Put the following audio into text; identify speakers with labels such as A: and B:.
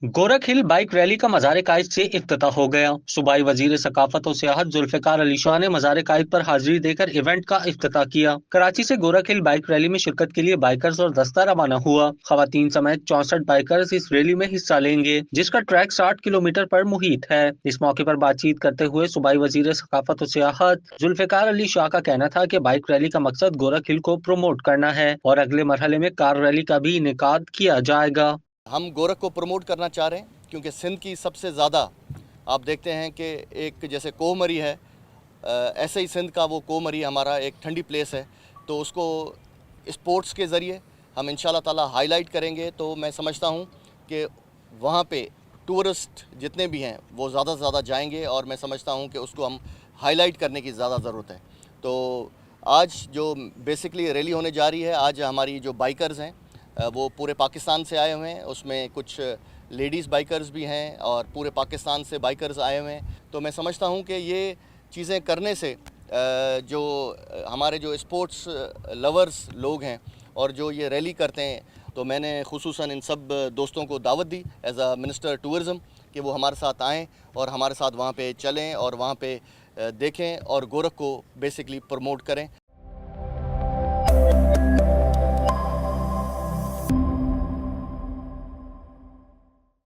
A: गोरख हिल bike rally का मज़ार कायद से इफ्तिताह हो गया। सूबाई वजीर सकाफत और सियाहत जुल्फिकार अली शाह ने मज़ार कायद पर हाजिरी देकर इवेंट का इफ्तिताह किया। कराची से गोरख हिल बाइक रैली में शिरकत के लिए बाइकर्स और दस्ता रवाना हुआ। खवातीन समेत 64 बाइकर्स इस रैली में हिस्सा लेंगे, जिसका ट्रैक 60 किलोमीटर पर मुहित है। इस मौके पर बातचीत करते हुए सूबाई वजीर सकाफत और सियाहत जुल्फिकार अली शाह का कहना था कि बाइक रैली का मकसद गोरख हिल को प्रमोट करना है और अगले मरहले में कार रैली का भी इनेकाद किया जाएगा।
B: हम गोरख को प्रमोट करना चाह रहे हैं क्योंकि सिंध की सबसे ज़्यादा आप देखते हैं कि एक जैसे कोहमरी है, ऐसे ही सिंध का वो कोहमरी हमारा एक ठंडी प्लेस है, तो उसको स्पोर्ट्स के ज़रिए हम इंशाल्लाह ताला हाईलाइट करेंगे। तो मैं समझता हूँ कि वहाँ पे टूरिस्ट जितने भी हैं वो ज़्यादा से ज़्यादा जाएंगे और मैं समझता हूँ कि उसको हम हाईलाइट करने की ज़्यादा ज़रूरत है। तो आज जो बेसिकली रैली होने जा रही है, आज हमारी जो बाइकर्स हैं वो पूरे पाकिस्तान से आए हुए हैं, उसमें कुछ लेडीज़ बाइकर्स भी हैं और पूरे पाकिस्तान से बाइकर्स आए हुए हैं। तो मैं समझता हूँ कि ये चीज़ें करने से जो हमारे जो स्पोर्ट्स लवर्स लोग हैं और जो ये रैली करते हैं, तो मैंने खुसूसन इन सब दोस्तों को दावत दी एज अ मिनिस्टर टूरिज़म कि वो हमारे साथ आएँ और हमारे साथ वहाँ पे चलें और वहाँ पे देखें और गोरख को बेसिकली प्रमोट करें।